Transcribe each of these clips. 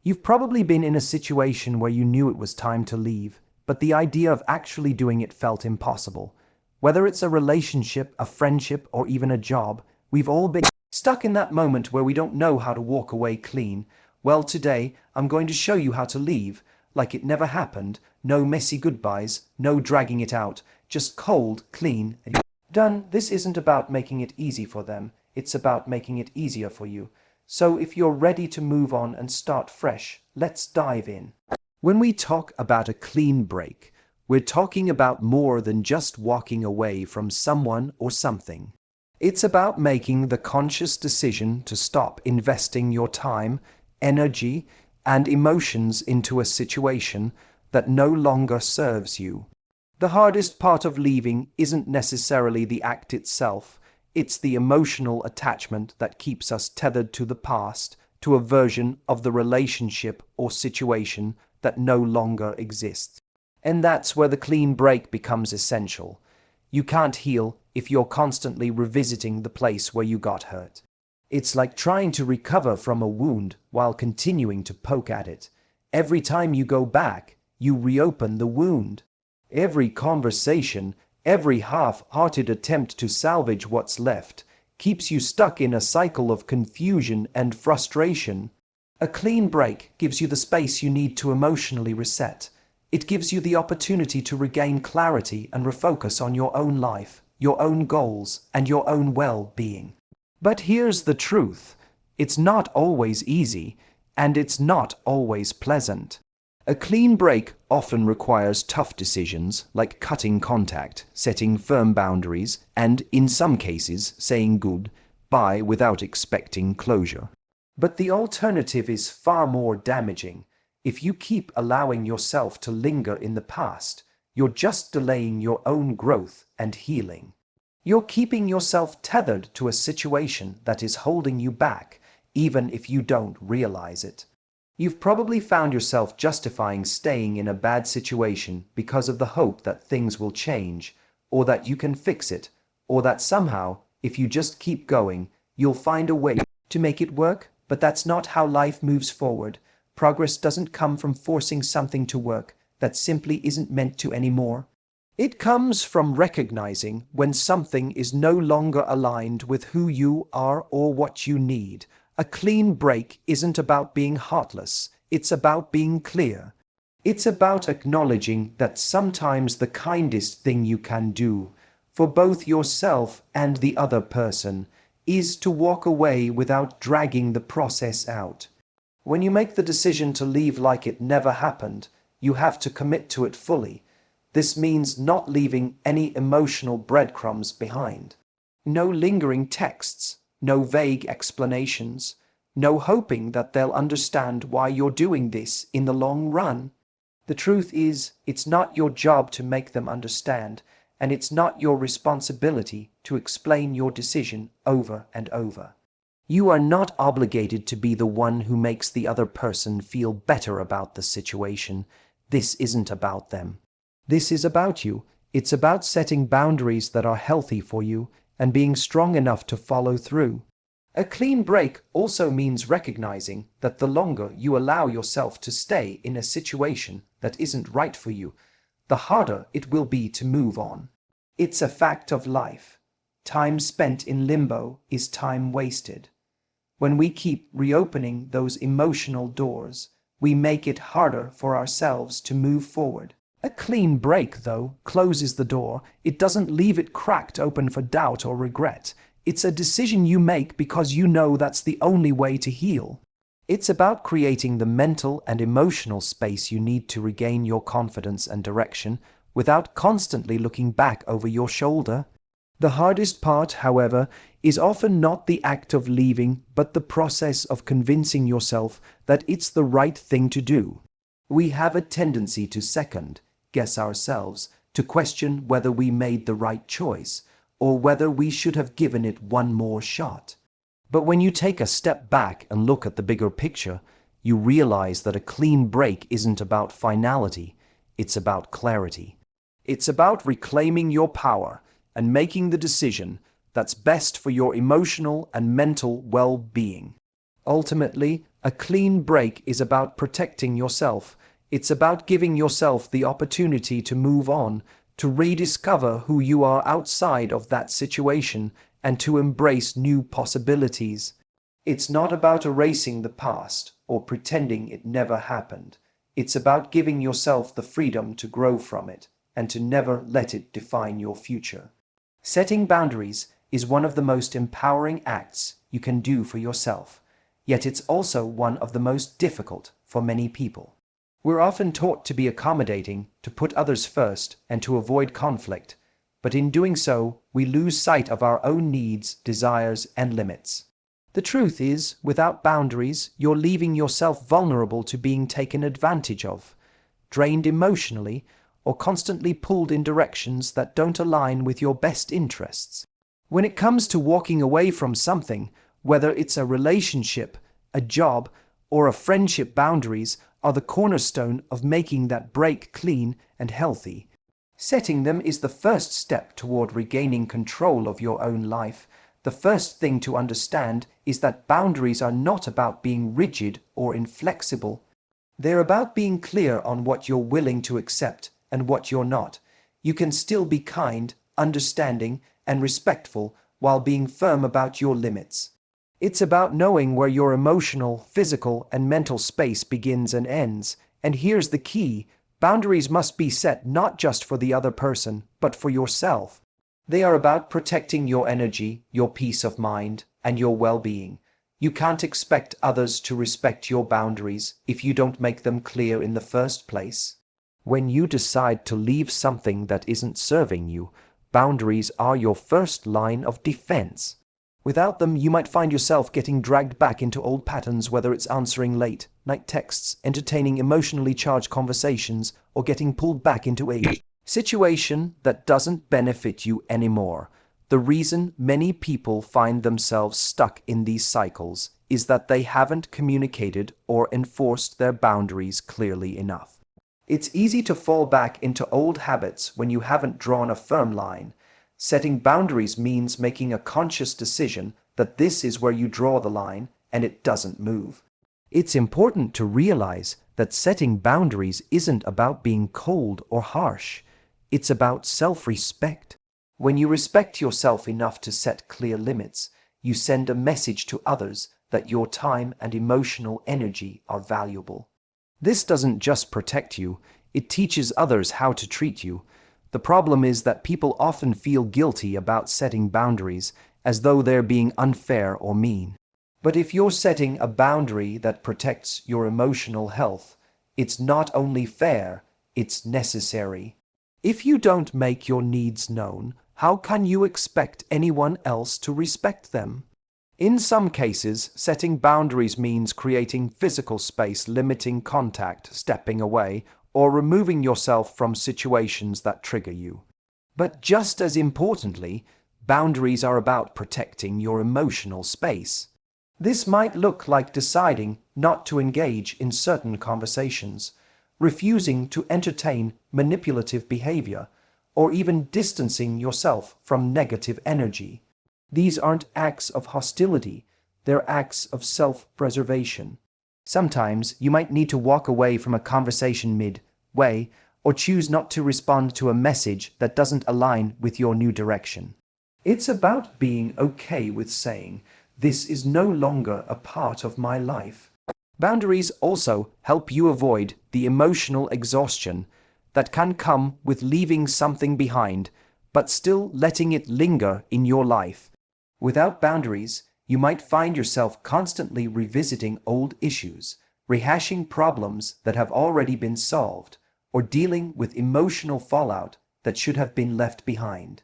You've probably been in a situation where you knew it was time to leave, but the idea of actually doing it felt impossible. Whether it's a relationship, a friendship, or even a job, we've all been stuck in that moment where we don't know how to walk away clean. Well, today, I'm going to show you how to leave, like it never happened. No messy goodbyes, no dragging it out, just cold, clean, and done. This isn't about making it easy for them, it's about making it easier for you. So if you're ready to move on and start fresh, let's dive in. When we talk about a clean break, we're talking about more than just walking away from someone or something. It's about making the conscious decision to stop investing your time, energy, and emotions into a situation that no longer serves you. The hardest part of leaving isn't necessarily the act itself. It's the emotional attachment that keeps us tethered to the past, to a version of the relationship or situation that no longer exists. And that's where the clean break becomes essential. You can't heal if you're constantly revisiting the place where you got hurt. It's like trying to recover from a wound while continuing to poke at it. Every time you go back, you reopen the wound. Every conversation, every half-hearted attempt to salvage what's left keeps you stuck in a cycle of confusion and frustration. A clean break gives you the space you need to emotionally reset. It gives you the opportunity to regain clarity and refocus on your own life, your own goals, and your own well-being. But here's the truth. It's not always easy, and it's not always pleasant. A clean break often requires tough decisions like cutting contact, setting firm boundaries, and, in some cases, saying goodbye without expecting closure. But the alternative is far more damaging. If you keep allowing yourself to linger in the past, you're just delaying your own growth and healing. You're keeping yourself tethered to a situation that is holding you back, even if you don't realize it. You've probably found yourself justifying staying in a bad situation because of the hope that things will change, or that you can fix it, or that somehow, if you just keep going, you'll find a way to make it work. But that's not how life moves forward. Progress doesn't come from forcing something to work that simply isn't meant to anymore. It comes from recognizing when something is no longer aligned with who you are or what you need. A clean break isn't about being heartless, it's about being clear. It's about acknowledging that sometimes the kindest thing you can do, for both yourself and the other person, is to walk away without dragging the process out. When you make the decision to leave like it never happened, you have to commit to it fully. This means not leaving any emotional breadcrumbs behind. No lingering texts. No vague explanations, no hoping that they'll understand why you're doing this in the long run. The truth is, it's not your job to make them understand, and it's not your responsibility to explain your decision over and over. You are not obligated to be the one who makes the other person feel better about the situation. This isn't about them. This is about you. It's about setting boundaries that are healthy for you and being strong enough to follow through. A clean break also means recognizing that the longer you allow yourself to stay in a situation that isn't right for you, the harder it will be to move on. It's a fact of life. Time spent in limbo is time wasted. When we keep reopening those emotional doors, we make it harder for ourselves to move forward. A clean break, though, closes the door. It doesn't leave it cracked open for doubt or regret. It's a decision you make because you know that's the only way to heal. It's about creating the mental and emotional space you need to regain your confidence and direction without constantly looking back over your shoulder. The hardest part, however, is often not the act of leaving, but the process of convincing yourself that it's the right thing to do. We have a tendency to second-guess ourselves, to question whether we made the right choice, or whether we should have given it one more shot. But when you take a step back and look at the bigger picture, you realize that a clean break isn't about finality, it's about clarity. It's about reclaiming your power and making the decision that's best for your emotional and mental well-being. Ultimately, a clean break is about protecting yourself. It's about giving yourself the opportunity to move on, to rediscover who you are outside of that situation, and to embrace new possibilities. It's not about erasing the past or pretending it never happened. It's about giving yourself the freedom to grow from it and to never let it define your future. Setting boundaries is one of the most empowering acts you can do for yourself, yet it's also one of the most difficult for many people. We're often taught to be accommodating, to put others first, and to avoid conflict, but in doing so, we lose sight of our own needs, desires, and limits. The truth is, without boundaries, you're leaving yourself vulnerable to being taken advantage of, drained emotionally, or constantly pulled in directions that don't align with your best interests. When it comes to walking away from something, whether it's a relationship, a job, or a friendship, boundaries are the cornerstone of making that break clean and healthy. Setting them is the first step toward regaining control of your own life. The first thing to understand is that boundaries are not about being rigid or inflexible. They're about being clear on what you're willing to accept and what you're not. You can still be kind, understanding, and respectful while being firm about your limits. It's about knowing where your emotional, physical, and mental space begins and ends. And here's the key: boundaries must be set not just for the other person, but for yourself. They are about protecting your energy, your peace of mind, and your well-being. You can't expect others to respect your boundaries if you don't make them clear in the first place. When you decide to leave something that isn't serving you, boundaries are your first line of defense. Without them, you might find yourself getting dragged back into old patterns, whether it's answering late night texts, entertaining emotionally charged conversations, or getting pulled back into a situation that doesn't benefit you anymore. The reason many people find themselves stuck in these cycles is that they haven't communicated or enforced their boundaries clearly enough. It's easy to fall back into old habits when you haven't drawn a firm line. Setting boundaries means making a conscious decision that this is where you draw the line and it doesn't move. It's important to realize that setting boundaries isn't about being cold or harsh. It's about self-respect. When you respect yourself enough to set clear limits, you send a message to others that your time and emotional energy are valuable. This doesn't just protect you, it teaches others how to treat you. The problem is that people often feel guilty about setting boundaries, as though they're being unfair or mean. But if you're setting a boundary that protects your emotional health, it's not only fair, it's necessary. If you don't make your needs known, how can you expect anyone else to respect them? In some cases, setting boundaries means creating physical space, limiting contact, stepping away, or removing yourself from situations that trigger you. But just as importantly, boundaries are about protecting your emotional space. This might look like deciding not to engage in certain conversations, refusing to entertain manipulative behavior, or even distancing yourself from negative energy. These aren't acts of hostility, they're acts of self-preservation. Sometimes you might need to walk away from a conversation midway, or choose not to respond to a message that doesn't align with your new direction. It's about being okay with saying, "This is no longer a part of my life." Boundaries also help you avoid the emotional exhaustion that can come with leaving something behind, but still letting it linger in your life. Without boundaries, you might find yourself constantly revisiting old issues, rehashing problems that have already been solved, or dealing with emotional fallout that should have been left behind.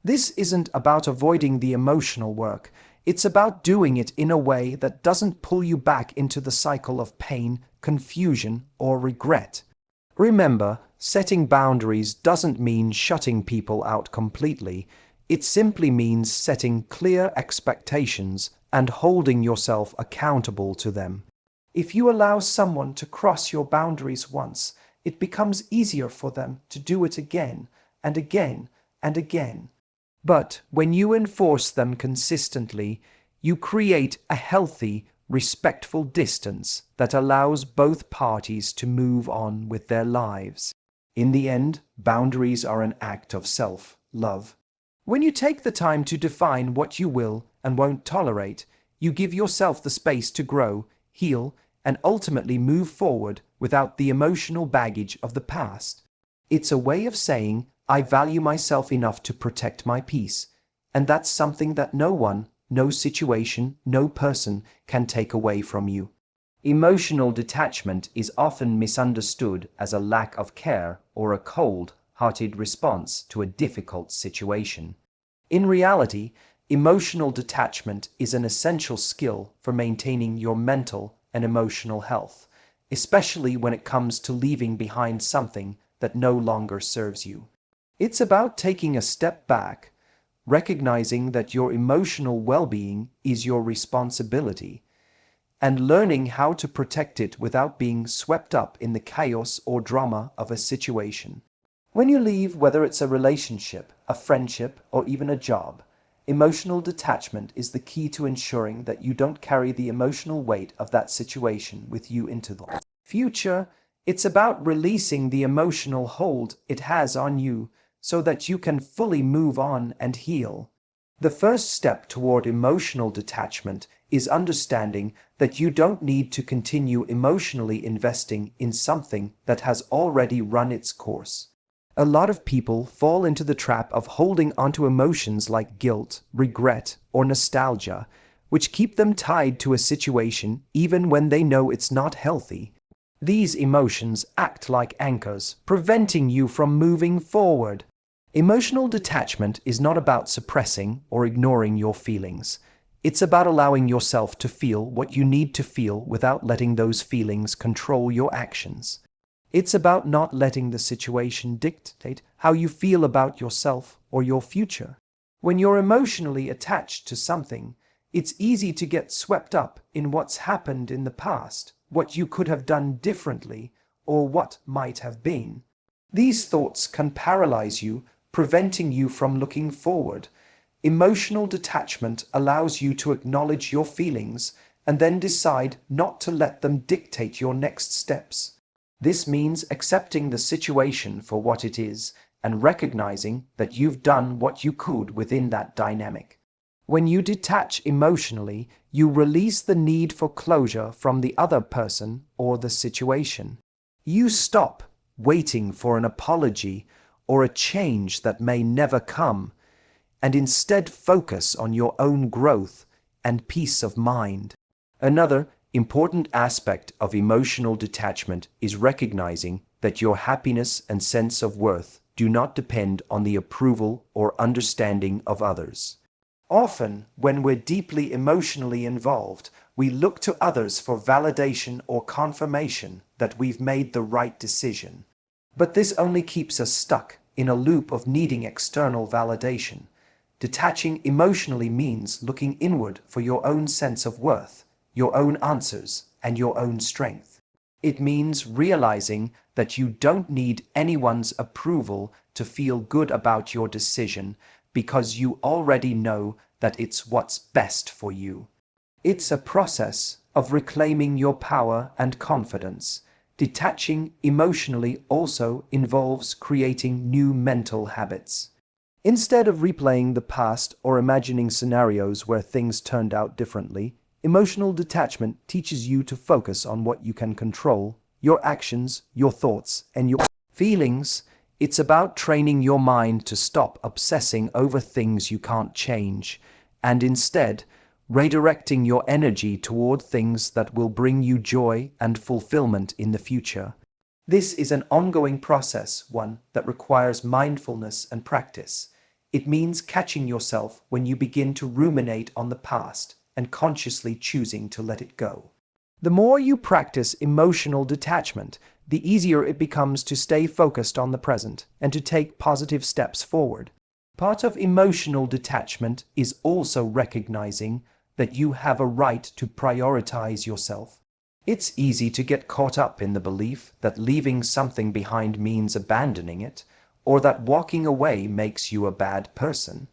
This isn't about avoiding the emotional work, it's about doing it in a way that doesn't pull you back into the cycle of pain, confusion, or regret. Remember, setting boundaries doesn't mean shutting people out completely. It simply means setting clear expectations and holding yourself accountable to them. If you allow someone to cross your boundaries once, it becomes easier for them to do it again and again and again. But when you enforce them consistently, you create a healthy, respectful distance that allows both parties to move on with their lives. In the end, boundaries are an act of self-love. When you take the time to define what you will and won't tolerate, you give yourself the space to grow, heal, and ultimately move forward without the emotional baggage of the past. It's a way of saying, I value myself enough to protect my peace, and that's something that no one, no situation, no person can take away from you. Emotional detachment is often misunderstood as a lack of care or a cold-hearted response to a difficult situation. In reality, emotional detachment is an essential skill for maintaining your mental and emotional health, especially when it comes to leaving behind something that no longer serves you. It's about taking a step back, recognizing that your emotional well-being is your responsibility, and learning how to protect it without being swept up in the chaos or drama of a situation. When you leave, whether it's a relationship, a friendship, or even a job, emotional detachment is the key to ensuring that you don't carry the emotional weight of that situation with you into the future. It's about releasing the emotional hold it has on you so that you can fully move on and heal. The first step toward emotional detachment is understanding that you don't need to continue emotionally investing in something that has already run its course. A lot of people fall into the trap of holding onto emotions like guilt, regret, or nostalgia, which keep them tied to a situation even when they know it's not healthy. These emotions act like anchors, preventing you from moving forward. Emotional detachment is not about suppressing or ignoring your feelings. It's about allowing yourself to feel what you need to feel without letting those feelings control your actions. It's about not letting the situation dictate how you feel about yourself or your future. When you're emotionally attached to something, it's easy to get swept up in what's happened in the past, what you could have done differently, or what might have been. These thoughts can paralyze you, preventing you from looking forward. Emotional detachment allows you to acknowledge your feelings and then decide not to let them dictate your next steps. This means accepting the situation for what it is and recognizing that you've done what you could within that dynamic. When you detach emotionally, you release the need for closure from the other person or the situation. You stop waiting for an apology or a change that may never come, and instead focus on your own growth and peace of mind. Another important aspect of emotional detachment is recognizing that your happiness and sense of worth do not depend on the approval or understanding of others. Often, when we're deeply emotionally involved, we look to others for validation or confirmation that we've made the right decision. But this only keeps us stuck in a loop of needing external validation. Detaching emotionally means looking inward for your own sense of worth, your own answers, and your own strength. It means realizing that you don't need anyone's approval to feel good about your decision because you already know that it's what's best for you. It's a process of reclaiming your power and confidence. Detaching emotionally also involves creating new mental habits. Instead of replaying the past or imagining scenarios where things turned out differently, emotional detachment teaches you to focus on what you can control, your actions, your thoughts, and your feelings. It's about training your mind to stop obsessing over things you can't change, and instead, redirecting your energy toward things that will bring you joy and fulfillment in the future. This is an ongoing process, one that requires mindfulness and practice. It means catching yourself when you begin to ruminate on the past and consciously choosing to let it go. The more you practice emotional detachment, the easier it becomes to stay focused on the present and to take positive steps forward. Part of emotional detachment is also recognizing that you have a right to prioritize yourself. It's easy to get caught up in the belief that leaving something behind means abandoning it, or that walking away makes you a bad person.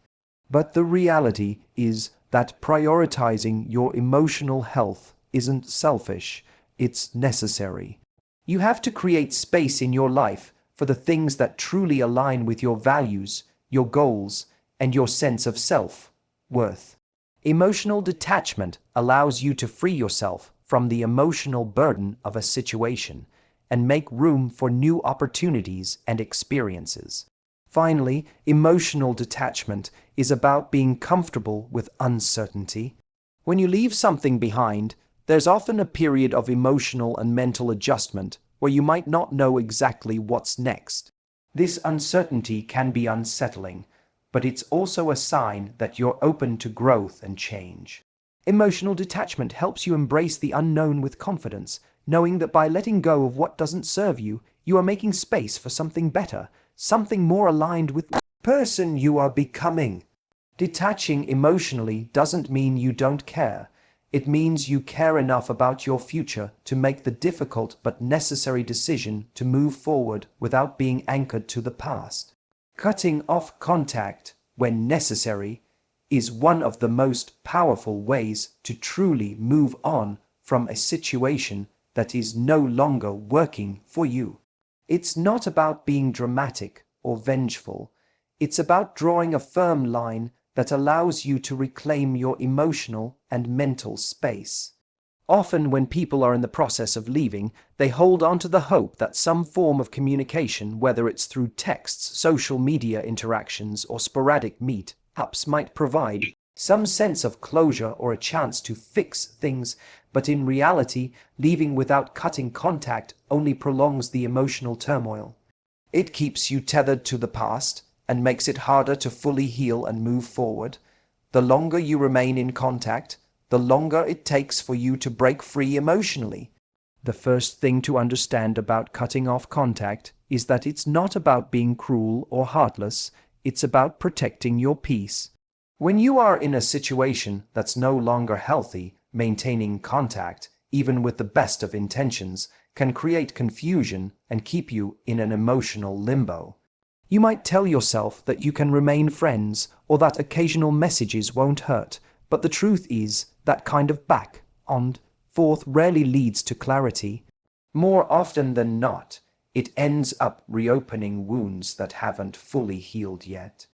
But the reality is that prioritizing your emotional health isn't selfish, it's necessary. You have to create space in your life for the things that truly align with your values, your goals, and your sense of self-worth. Emotional detachment allows you to free yourself from the emotional burden of a situation and make room for new opportunities and experiences. Finally, emotional detachment is about being comfortable with uncertainty. When you leave something behind, there's often a period of emotional and mental adjustment where you might not know exactly what's next. This uncertainty can be unsettling, but it's also a sign that you're open to growth and change. Emotional detachment helps you embrace the unknown with confidence, knowing that by letting go of what doesn't serve you, you are making space for something better, something more aligned with the person you are becoming. Detaching emotionally doesn't mean you don't care. It means you care enough about your future to make the difficult but necessary decision to move forward without being anchored to the past. Cutting off contact, when necessary, is one of the most powerful ways to truly move on from a situation that is no longer working for you. It's not about being dramatic or vengeful. It's about drawing a firm line that allows you to reclaim your emotional and mental space. Often when people are in the process of leaving, they hold on to the hope that some form of communication, whether it's through texts, social media interactions, or sporadic meet-ups, might provide some sense of closure or a chance to fix things, but in reality, leaving without cutting contact only prolongs the emotional turmoil. It keeps you tethered to the past and makes it harder to fully heal and move forward. The longer you remain in contact, the longer it takes for you to break free emotionally. The first thing to understand about cutting off contact is that it's not about being cruel or heartless, it's about protecting your peace. When you are in a situation that's no longer healthy, maintaining contact, even with the best of intentions, can create confusion and keep you in an emotional limbo. You might tell yourself that you can remain friends or that occasional messages won't hurt, but the truth is that kind of back and forth rarely leads to clarity. More often than not, it ends up reopening wounds that haven't fully healed yet.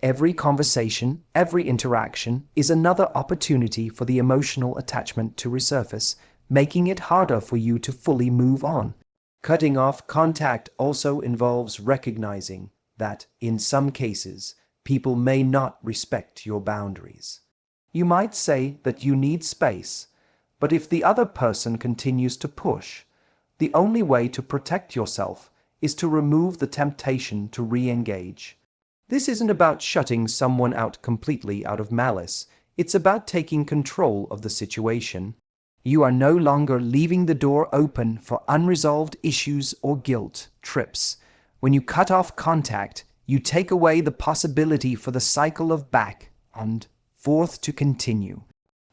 Every conversation, every interaction is another opportunity for the emotional attachment to resurface, making it harder for you to fully move on. Cutting off contact also involves recognizing that, in some cases, people may not respect your boundaries. You might say that you need space, but if the other person continues to push, the only way to protect yourself is to remove the temptation to re-engage. This isn't about shutting someone out completely out of malice. It's about taking control of the situation. You are no longer leaving the door open for unresolved issues or guilt trips. When you cut off contact, you take away the possibility for the cycle of back and forth to continue.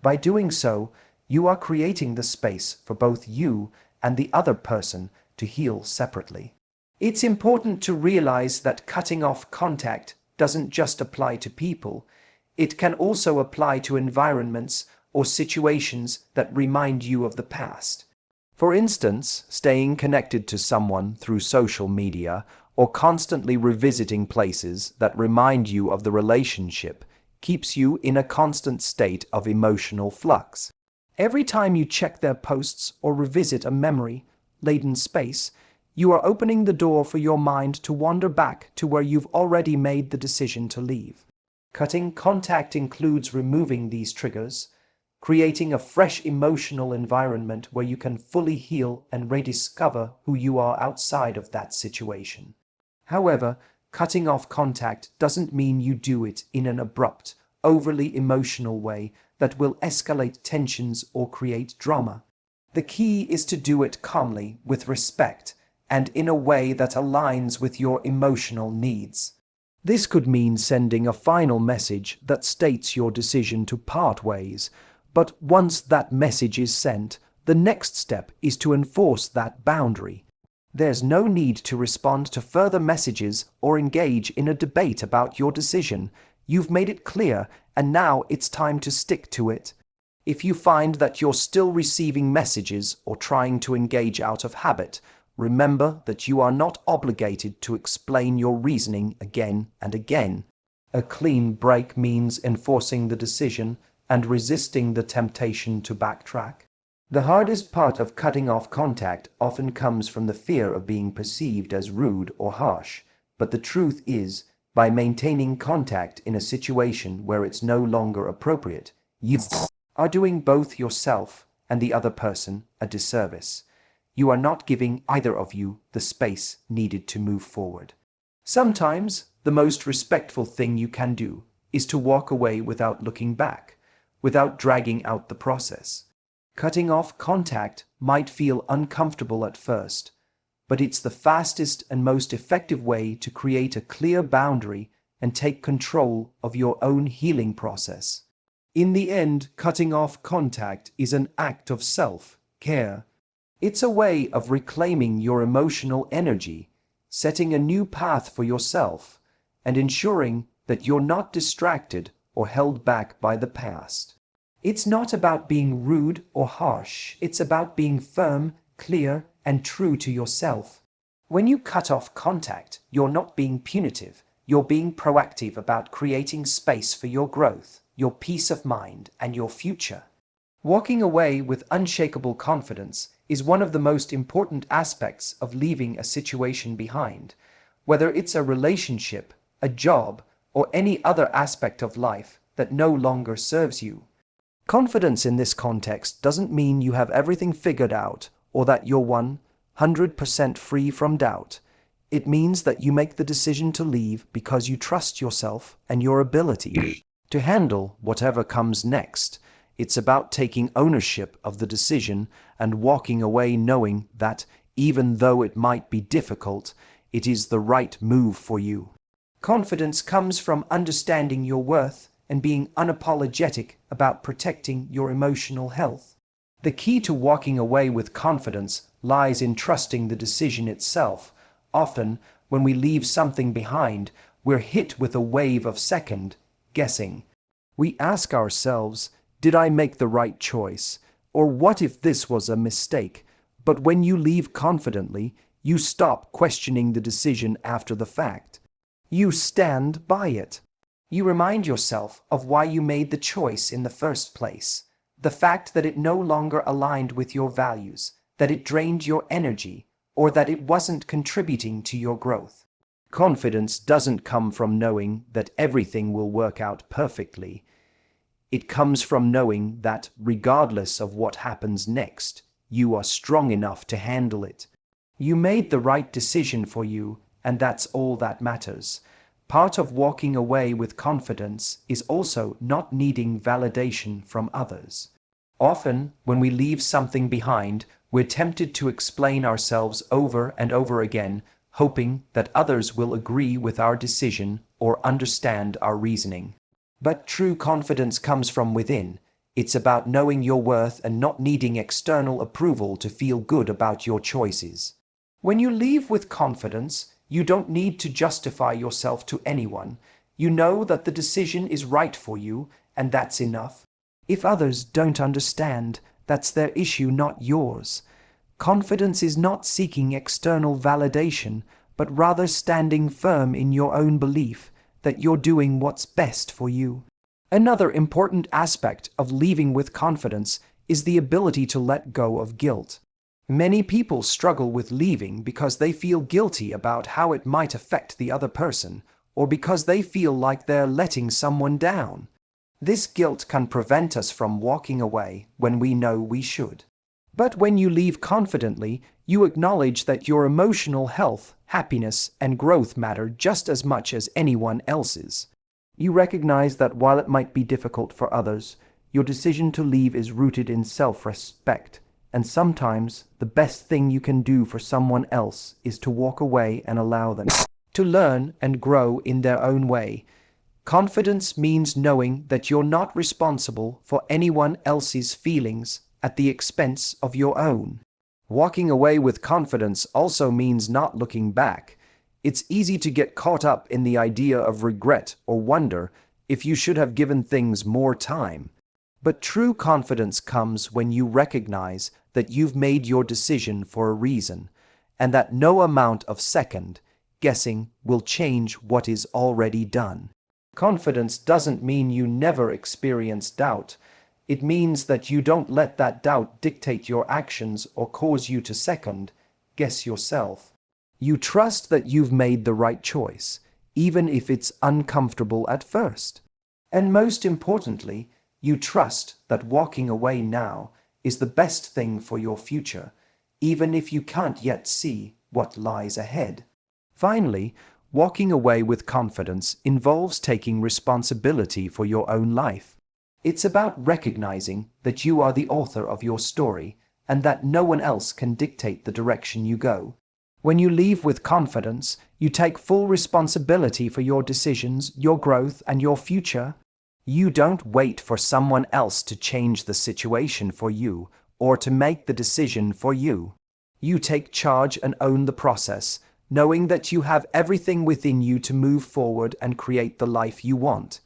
By doing so, you are creating the space for both you and the other person to heal separately. It's important to realize that cutting off contact doesn't just apply to people. It can also apply to environments or situations that remind you of the past. For instance, staying connected to someone through social media or constantly revisiting places that remind you of the relationship keeps you in a constant state of emotional flux. Every time you check their posts or revisit a memory-laden space, you are opening the door for your mind to wander back to where you've already made the decision to leave. Cutting contact includes removing these triggers, creating a fresh emotional environment where you can fully heal and rediscover who you are outside of that situation. However, cutting off contact doesn't mean you do it in an abrupt, overly emotional way that will escalate tensions or create drama. The key is to do it calmly, with respect, and in a way that aligns with your emotional needs. This could mean sending a final message that states your decision to part ways, but once that message is sent, the next step is to enforce that boundary. There's no need to respond to further messages or engage in a debate about your decision. You've made it clear, and now it's time to stick to it. If you find that you're still receiving messages or trying to engage out of habit, remember that you are not obligated to explain your reasoning again and again. A clean break means enforcing the decision and resisting the temptation to backtrack. The hardest part of cutting off contact often comes from the fear of being perceived as rude or harsh, but the truth is, by maintaining contact in a situation where it's no longer appropriate, you are doing both yourself and the other person a disservice. You are not giving either of you the space needed to move forward. Sometimes, the most respectful thing you can do is to walk away without looking back, without dragging out the process. Cutting off contact might feel uncomfortable at first, but it's the fastest and most effective way to create a clear boundary and take control of your own healing process. In the end, cutting off contact is an act of self-care. It's a way of reclaiming your emotional energy, setting a new path for yourself, and ensuring that you're not distracted or held back by the past. It's not about being rude or harsh. It's about being firm, clear, and true to yourself. When you cut off contact, you're not being punitive. You're being proactive about creating space for your growth, your peace of mind, and your future. Walking away with unshakable confidence is one of the most important aspects of leaving a situation behind, whether it's a relationship, a job, or any other aspect of life that no longer serves you. Confidence in this context doesn't mean you have everything figured out or that you're 100% free from doubt. It means that you make the decision to leave because you trust yourself and your ability to handle whatever comes next. It's about taking ownership of the decision and walking away knowing that, even though it might be difficult, it is the right move for you. Confidence comes from understanding your worth and being unapologetic about protecting your emotional health. The key to walking away with confidence lies in trusting the decision itself. Often, when we leave something behind, we're hit with a wave of second guessing. We ask ourselves, did I make the right choice? Or what if this was a mistake? But when you leave confidently, you stop questioning the decision after the fact. You stand by it. You remind yourself of why you made the choice in the first place. The fact that it no longer aligned with your values, that it drained your energy, or that it wasn't contributing to your growth. Confidence doesn't come from knowing that everything will work out perfectly. It comes from knowing that, regardless of what happens next, you are strong enough to handle it. You made the right decision for you, and that's all that matters. Part of walking away with confidence is also not needing validation from others. Often, when we leave something behind, we're tempted to explain ourselves over and over again, hoping that others will agree with our decision or understand our reasoning. But true confidence comes from within. It's about knowing your worth and not needing external approval to feel good about your choices. When you leave with confidence, you don't need to justify yourself to anyone. You know that the decision is right for you, and that's enough. If others don't understand, that's their issue, not yours. Confidence is not seeking external validation, but rather standing firm in your own belief that you're doing what's best for you. Another important aspect of leaving with confidence is the ability to let go of guilt. Many people struggle with leaving because they feel guilty about how it might affect the other person, or because they feel like they're letting someone down. This guilt can prevent us from walking away when we know we should. But when you leave confidently, you acknowledge that your emotional health, happiness, and growth matter just as much as anyone else's. You recognize that while it might be difficult for others, your decision to leave is rooted in self-respect. And sometimes, the best thing you can do for someone else is to walk away and allow them to learn and grow in their own way. Confidence means knowing that you're not responsible for anyone else's feelings at the expense of your own. Walking away with confidence also means not looking back. It's easy to get caught up in the idea of regret or wonder if you should have given things more time. But true confidence comes when you recognize that you've made your decision for a reason, and that no amount of second guessing will change what is already done. Confidence doesn't mean you never experience doubt. It means that you don't let that doubt dictate your actions or cause you to second guess yourself. You trust that you've made the right choice, even if it's uncomfortable at first. And most importantly, you trust that walking away now is the best thing for your future, even if you can't yet see what lies ahead. Finally, walking away with confidence involves taking responsibility for your own life. It's about recognizing that you are the author of your story and that no one else can dictate the direction you go. When you leave with confidence, you take full responsibility for your decisions, your growth, and your future. You don't wait for someone else to change the situation for you or to make the decision for you. You take charge and own the process, knowing that you have everything within you to move forward and create the life you want.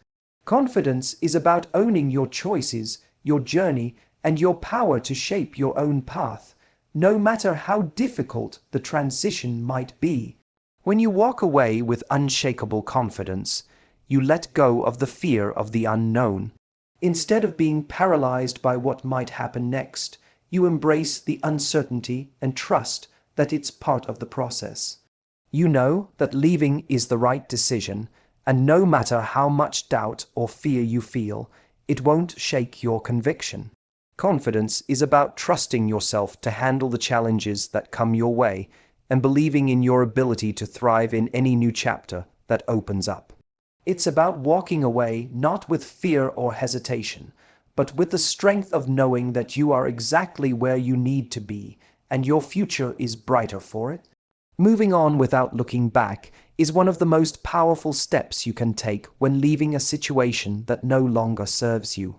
Confidence is about owning your choices, your journey, and your power to shape your own path, no matter how difficult the transition might be. When you walk away with unshakable confidence, you let go of the fear of the unknown. Instead of being paralyzed by what might happen next, you embrace the uncertainty and trust that it's part of the process. You know that leaving is the right decision, and no matter how much doubt or fear you feel, it won't shake your conviction. Confidence is about trusting yourself to handle the challenges that come your way and believing in your ability to thrive in any new chapter that opens up. It's about walking away not with fear or hesitation, but with the strength of knowing that you are exactly where you need to be and your future is brighter for it. Moving on without looking back is one of the most powerful steps you can take when leaving a situation that no longer serves you.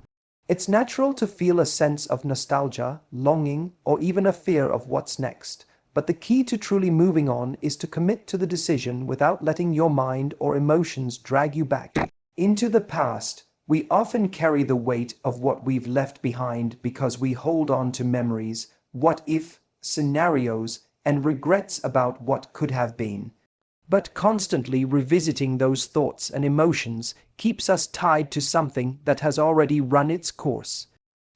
It's natural to feel a sense of nostalgia, longing, or even a fear of what's next, but the key to truly moving on is to commit to the decision without letting your mind or emotions drag you back into the past. We often carry the weight of what we've left behind because we hold on to memories, what-if scenarios, and regrets about what could have been. But constantly revisiting those thoughts and emotions keeps us tied to something that has already run its course.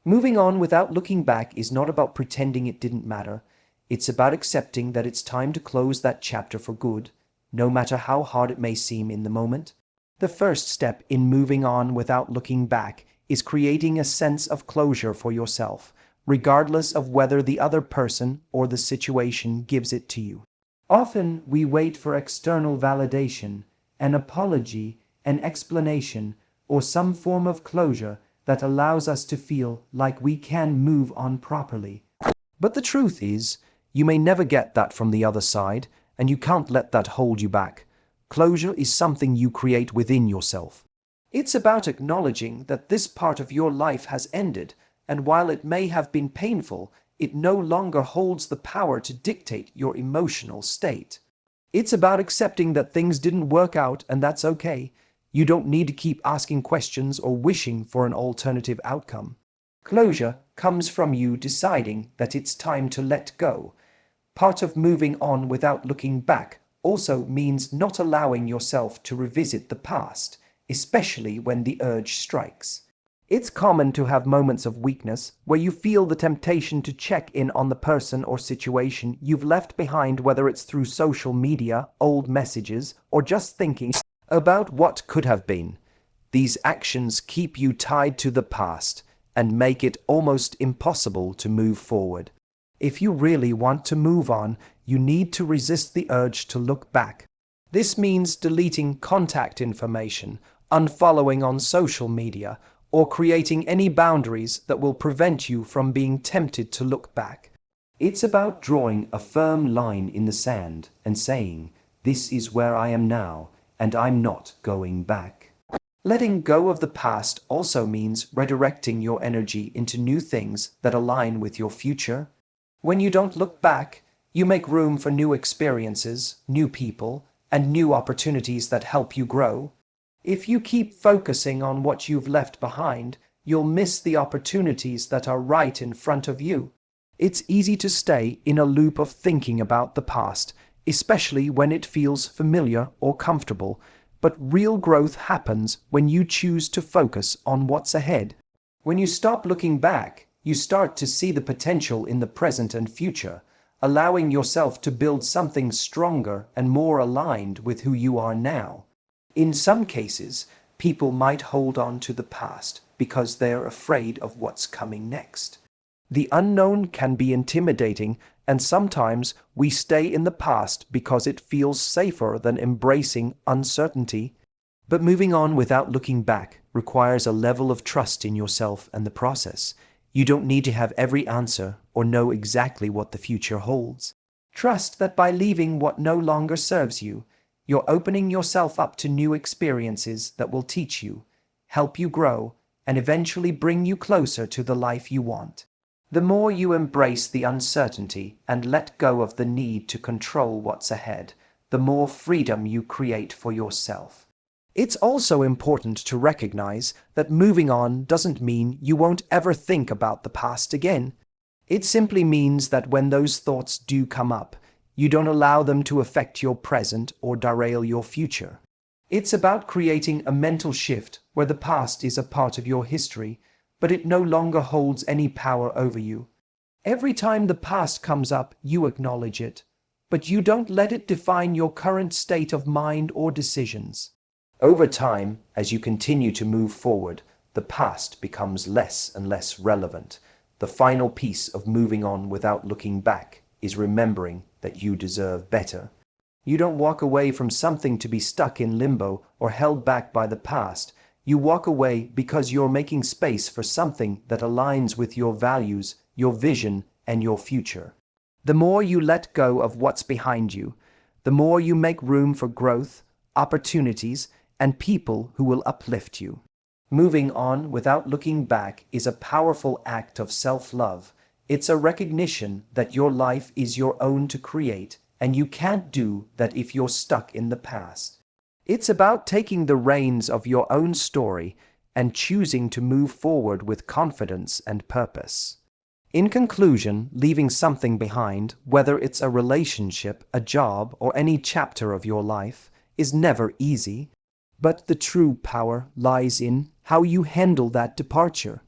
Moving on without looking back is not about pretending it didn't matter. It's about accepting that it's time to close that chapter for good, no matter how hard it may seem in the moment. The first step in moving on without looking back is creating a sense of closure for yourself, regardless of whether the other person or the situation gives it to you. Often we wait for external validation, an apology, an explanation, or some form of closure that allows us to feel like we can move on properly. But the truth is, you may never get that from the other side, and you can't let that hold you back. Closure is something you create within yourself. It's about acknowledging that this part of your life has ended, and while it may have been painful, it no longer holds the power to dictate your emotional state. It's about accepting that things didn't work out and that's okay. You don't need to keep asking questions or wishing for an alternative outcome. Closure comes from you deciding that it's time to let go. Part of moving on without looking back also means not allowing yourself to revisit the past, especially when the urge strikes. It's common to have moments of weakness where you feel the temptation to check in on the person or situation you've left behind, whether it's through social media, old messages, or just thinking about what could have been. These actions keep you tied to the past and make it almost impossible to move forward. If you really want to move on, you need to resist the urge to look back. This means deleting contact information, unfollowing on social media, or creating any boundaries that will prevent you from being tempted to look back. It's about drawing a firm line in the sand and saying, "This is where I am now, and I'm not going back." Letting go of the past also means redirecting your energy into new things that align with your future. When you don't look back, you make room for new experiences, new people, and new opportunities that help you grow. If you keep focusing on what you've left behind, you'll miss the opportunities that are right in front of you. It's easy to stay in a loop of thinking about the past, especially when it feels familiar or comfortable, but real growth happens when you choose to focus on what's ahead. When you stop looking back, you start to see the potential in the present and future, allowing yourself to build something stronger and more aligned with who you are now. In some cases, people might hold on to the past because they're afraid of what's coming next. The unknown can be intimidating, and sometimes we stay in the past because it feels safer than embracing uncertainty. But moving on without looking back requires a level of trust in yourself and the process. You don't need to have every answer or know exactly what the future holds. Trust that by leaving what no longer serves you, you're opening yourself up to new experiences that will teach you, help you grow, and eventually bring you closer to the life you want. The more you embrace the uncertainty and let go of the need to control what's ahead, the more freedom you create for yourself. It's also important to recognize that moving on doesn't mean you won't ever think about the past again. It simply means that when those thoughts do come up, you don't allow them to affect your present or derail your future. It's about creating a mental shift where the past is a part of your history, but it no longer holds any power over you. Every time the past comes up, you acknowledge it, but you don't let it define your current state of mind or decisions. Over time, as you continue to move forward, the past becomes less and less relevant. The final piece of moving on without looking back is remembering that you deserve better. You don't walk away from something to be stuck in limbo or held back by the past. You walk away because you're making space for something that aligns with your values, your vision, and your future. The more you let go of what's behind you, the more you make room for growth, opportunities, and people who will uplift you. Moving on without looking back is a powerful act of self-love. It's a recognition that your life is your own to create, and you can't do that if you're stuck in the past. It's about taking the reins of your own story and choosing to move forward with confidence and purpose. In conclusion, leaving something behind, whether it's a relationship, a job, or any chapter of your life, is never easy. But the true power lies in how you handle that departure.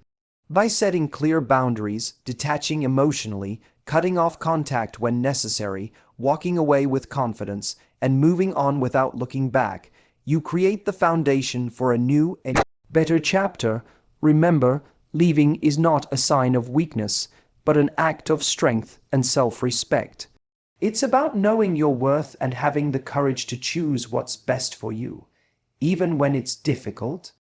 By setting clear boundaries, detaching emotionally, cutting off contact when necessary, walking away with confidence, and moving on without looking back, you create the foundation for a new and better chapter. Remember, leaving is not a sign of weakness, but an act of strength and self-respect. It's about knowing your worth and having the courage to choose what's best for you. Even when it's difficult,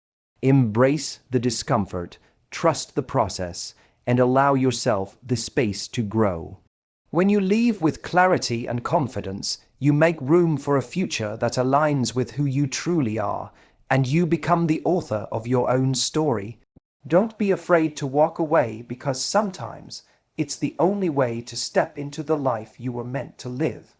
embrace the discomfort, trust the process, and allow yourself the space to grow. When you leave with clarity and confidence, you make room for a future that aligns with who you truly are, and you become the author of your own story. Don't be afraid to walk away, because sometimes it's the only way to step into the life you were meant to live.